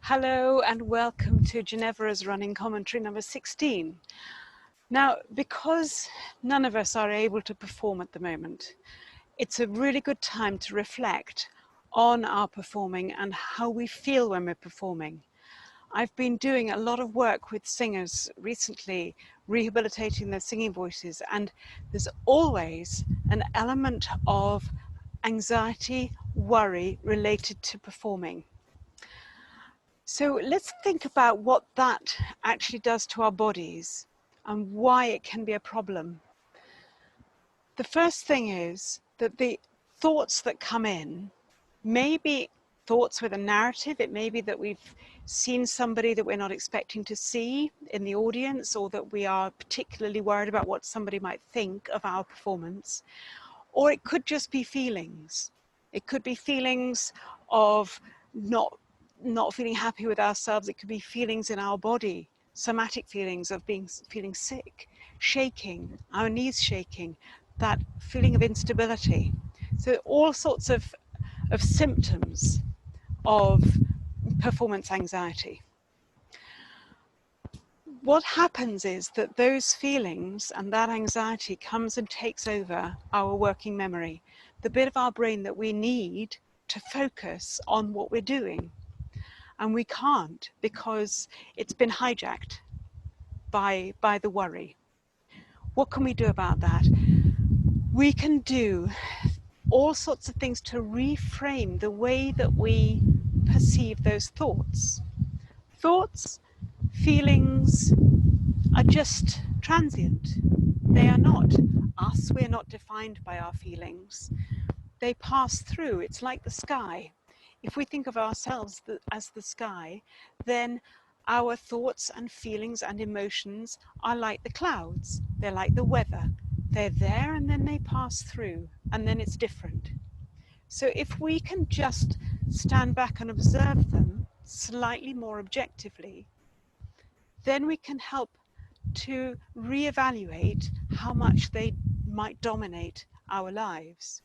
Hello and welcome to Genevora's running commentary number 16. Now, because none of us are able to perform at the moment, it's a really good time to reflect on our performing and how we feel when we're performing. I've been doing a lot of work with singers recently, rehabilitating their singing voices, and there's always an element of anxiety, worry related to performing. So let's think about what that actually does to our bodies and why it can be a problem. The first thing is that the thoughts that come in may be thoughts with a narrative. It may be that we've seen somebody that we're not expecting to see in the audience, or that we are particularly worried about what somebody might think of our performance. Or it could just be feelings. It could be feelings of not feeling happy with ourselves. It could be feelings in our body, somatic feelings of feeling sick, shaking, our knees shaking, that feeling of instability. So all sorts of symptoms of performance anxiety. What happens is that those feelings and that anxiety comes and takes over our working memory, the bit of our brain that we need to focus on what we're doing. And we can't because it's been hijacked by the worry. What can we do about that? We can do all sorts of things to reframe the way that we perceive those thoughts. Thoughts, feelings are just transient. They are not us. We're not defined by our feelings. They pass through. It's like the sky. If we think of ourselves as the sky, then our thoughts and feelings and emotions are like the clouds. They're like the weather. They're there and then they pass through, and then it's different. So if we can just stand back and observe them slightly more objectively, then we can help to reevaluate how much they might dominate our lives.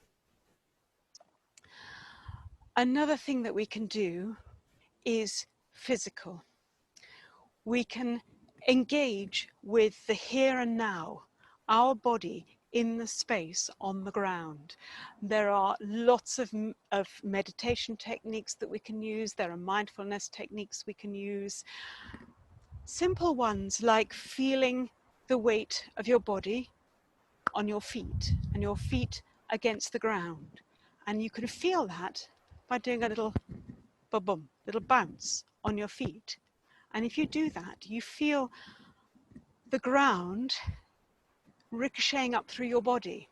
Another thing that we can do is physical. We can engage with the here and now, our body in the space on the ground. There are lots of meditation techniques that we can use. There are mindfulness techniques we can use. Simple ones like feeling the weight of your body on your feet and your feet against the ground. And you can feel that by doing a little ba-bum, little bounce on your feet. And if you do that, you feel the ground ricocheting up through your body.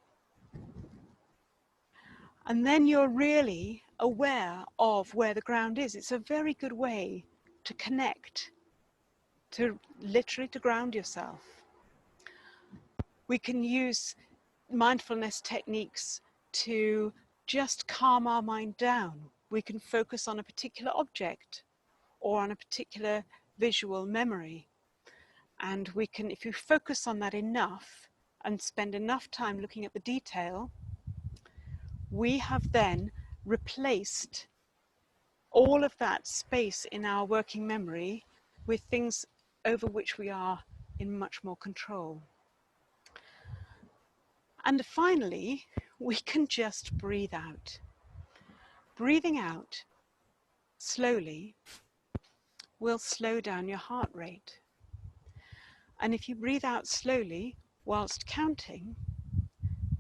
And then you're really aware of where the ground is. It's a very good way to connect, to literally to ground yourself. We can use mindfulness techniques to just calm our mind down. We can focus on a particular object or on a particular visual memory. And we can, if you focus on that enough and spend enough time looking at the detail, we have then replaced all of that space in our working memory with things over which we are in much more control. And finally, we can just breathe out. Breathing out slowly will slow down your heart rate. And if you breathe out slowly whilst counting,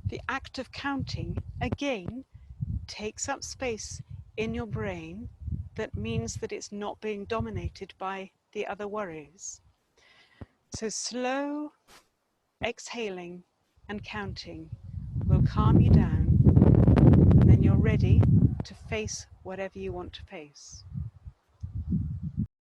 the act of counting again takes up space in your brain that means that it's not being dominated by the other worries. So slow exhaling and counting will calm you down, and then you're ready to face whatever you want to face.